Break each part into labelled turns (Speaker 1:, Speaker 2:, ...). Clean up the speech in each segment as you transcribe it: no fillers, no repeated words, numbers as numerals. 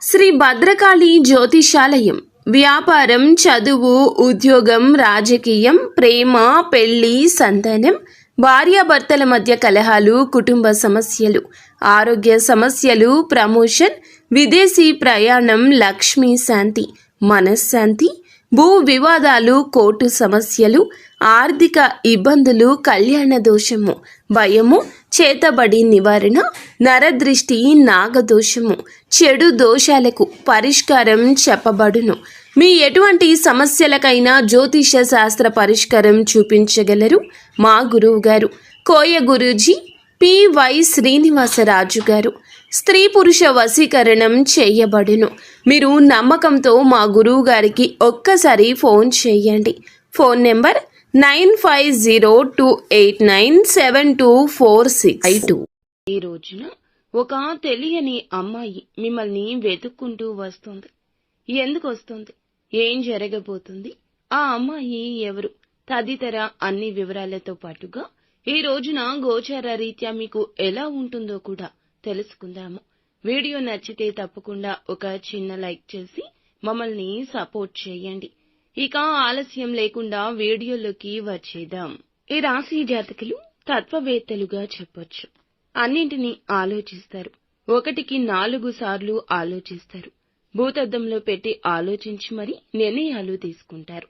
Speaker 1: శ్రీ భద్రకాళి జ్యోతిషాలయం. వ్యాపారం, చదువు, ఉద్యోగం, రాజకీయం, ప్రేమ, పెళ్లి, సంతానం, భార్యాభర్తల మధ్య కలహాలు, కుటుంబ సమస్యలు, ఆరోగ్య సమస్యలు, ప్రమోషన్, విదేశీ ప్రయాణం, లక్ష్మీ శాంతి, మనశ్శాంతి, భూ వివాదాలు, కోర్టు సమస్యలు, ఆర్థిక ఇబ్బందులు, కళ్యాణ దోషము, భయము, చేతబడి నివారణ, నరదృష్టి, నాగదోషము, చెడు దోషాలకు పరిష్కారం చెప్పబడును. మీ ఎటువంటి సమస్యలకైనా జ్యోతిష శాస్త్ర పరిష్కారం చూపించగలరు మా గురువు గారు కోయ గురూజీ పి.వై. శ్రీనివాసరాజు గారు. స్త్రీ పురుష వశీకరణం చేయబడును. మీరు నమ్మకంతో మా గురువు గారికి ఒక్కసారి ఫోన్ చేయండి. Phone number 9502897246. ఈ రోజున ఒక తెలియని అమ్మాయి మిమ్మల్ని వెతుక్కుంటూ వస్తుంది. ఎందుకు వస్తుంది, ఏం జరగబోతుంది, ఆ అమ్మాయి ఎవరు తదితర అన్ని వివరాలతో పాటుగా ఈ రోజున గోచార రీత్యా మీకు ఎలా ఉంటుందో కూడా తెలుసుకుందాము. వీడియో నచ్చితే తప్పకుండా ఒక చిన్న లైక్ చేసి మమ్మల్ని సపోర్ట్ చేయండి. ఇక ఆలస్యం లేకుండా వీడియోలోకి వచ్చేద్దాం. ఈ రాశి జాతకులు తత్వవేత్తలుగా చెప్పొచ్చు. అన్నింటినీ ఆలోచిస్తారు. 1కి 4 సార్లు ఆలోచిస్తారు. భూతద్దంలో పెట్టి ఆలోచించి మరీ నిర్ణయాలు తీసుకుంటారు.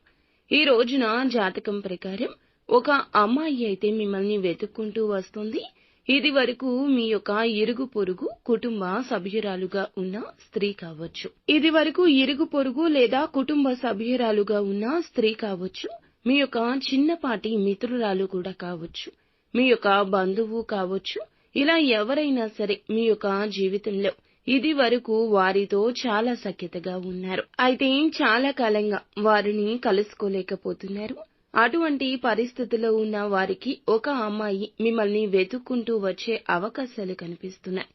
Speaker 1: ఈ రోజున జాతకం ప్రకారం ఒక అమ్మాయి అయితే మిమ్మల్ని వెతుక్కుంటూ వస్తుంది. ఇది వరకు మీ యొక్క ఇరుగు పొరుగు కుటుంబ సభ్యురాలుగా ఉన్న స్త్రీ కావచ్చు. ఇది వరకు ఇరుగు పొరుగు లేదా కుటుంబ సభ్యురాలుగా ఉన్న స్త్రీ కావచ్చు. మీ యొక్క చిన్నపాటి మిత్రురాలు కూడా కావచ్చు. మీ యొక్క బంధువు కావచ్చు. ఇలా ఎవరైనా సరే మీ యొక్క జీవితంలో ఇది వరకు వారితో చాలా సఖ్యతగా ఉన్నారు. అయితే చాలా కాలంగా వారిని కలుసుకోలేకపోతున్నారు. అటువంటి పరిస్థితిలో ఉన్న వారికి ఒక అమ్మాయి మిమ్మల్ని వెతుక్కుంటూ వచ్చే అవకాశాలు కనిపిస్తున్నాయి.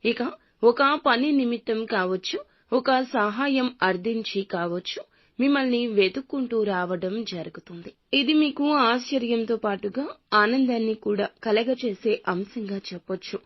Speaker 1: ఇక ఒక పని నిమిత్తం కావచ్చు, ఒక సహాయం అర్థించి కావచ్చు, మిమ్మల్ని వెతుక్కుంటూ రావడం జరుగుతుంది. ఇది మీకు ఆశ్చర్యంతో పాటుగా ఆనందాన్ని కూడా కలగచేసే అంశంగా చెప్పొచ్చు.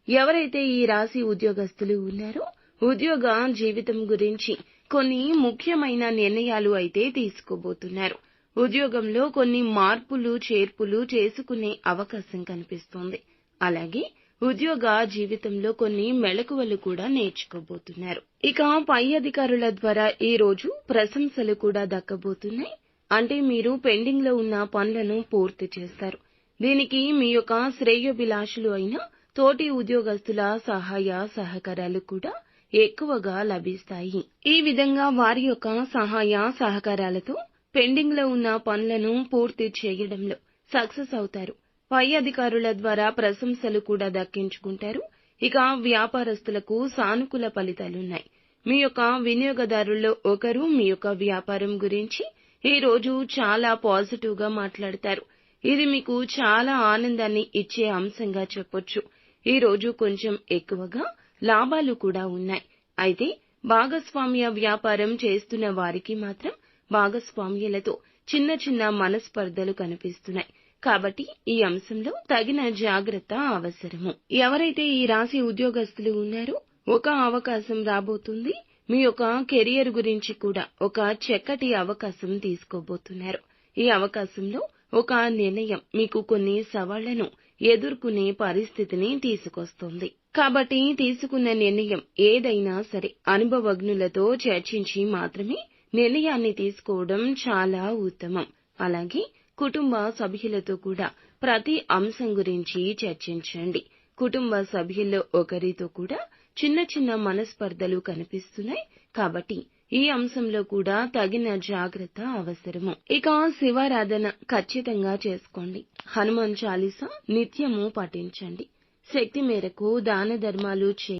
Speaker 1: ఎవరైతే ఈ రాశి ఉద్యోగస్తులు ఉన్నారో ఉద్యోగ జీవితం గురించి కొన్ని ముఖ్యమైన నిర్ణయాలు అయితే తీసుకోబోతున్నారు. ఉద్యోగంలో కొన్ని మార్పులు చేర్పులు చేసుకునే అవకాశం కనిపిస్తోంది. అలాగే ఉద్యోగ జీవితంలో కొన్ని మెళకువలు కూడా నేర్చుకోబోతున్నారు. ఇక పై అధికారుల ద్వారా ఈ రోజు ప్రశంసలు కూడా దక్కబోతున్నాయి. అంటే మీరు పెండింగ్ లో ఉన్న పనులను పూర్తి చేస్తారు. దీనికి మీ యొక్క శ్రేయోభిలాషులు అయిన తోటి ఉద్యోగస్తుల సహాయ సహకారాలు కూడా ఎక్కువగా లభిస్తాయి. ఈ విధంగా వారి యొక్క సహాయ సహకారాలతో పెండింగ్ లో ఉన్న పనులను పూర్తి చేయడంలో సక్సెస్ అవుతారు. పై అధికారుల ద్వారా ప్రశంసలు కూడా దక్కించుకుంటారు. ఇక వ్యాపారస్తులకు సానుకూల ఫలితాలున్నాయి. మీ యొక్క వినియోగదారుల్లో ఒకరు మీ యొక్క వ్యాపారం గురించి ఈ రోజు చాలా పాజిటివ్ గా మాట్లాడతారు. ఇది మీకు చాలా ఆనందాన్ని ఇచ్చే అంశంగా చెప్పొచ్చు. ఈ రోజు కొంచెం ఎక్కువగా లాభాలు కూడా ఉన్నాయి. అయితే భాగస్వామ్య వ్యాపారం చేస్తున్న వారికి మాత్రం భాగస్వామ్యులతో చిన్న చిన్న మనస్పర్ధలు కనిపిస్తున్నాయి. కాబట్టి ఈ అంశంలో తగిన జాగ్రత్త అవసరము. ఎవరైతే ఈ రాశి ఉద్యోగస్తులు ఉన్నారో ఒక అవకాశం రాబోతుంది. మీ యొక్క కెరియర్ గురించి కూడా ఒక చక్కటి అవకాశం తీసుకోబోతున్నారు. ఈ అవకాశంలో ఒక నిర్ణయం మీకు కొన్ని సవాళ్లను ఎదుర్కొనే పరిస్థితిని తీసుకొస్తుంది. కాబట్టి తీసుకున్న నిర్ణయం ఏదైనా సరే అనుభవజ్ఞులతో చర్చించి మాత్రమే నిర్ణయాన్ని తీసుకోవడం చాలా ఉత్తమం. అలాగే కుటుంబ సభ్యులతో కూడా ప్రతి అంశం గురించి చర్చించండి. కుటుంబ సభ్యుల్లో ఒకరితో కూడా చిన్న చిన్న మనస్పర్ధలు కనిపిస్తున్నాయి. కాబట్టి ఈ అంశంలో కూడా తగిన జాగ్రత్త అవసరము. ఇక శివారాధన ఖచ్చితంగా చేసుకోండి. హనుమాన్ చాలీసా నిత్యము పఠించండి. శక్తి మేరకు దాన ధర్మాలు చేయండి.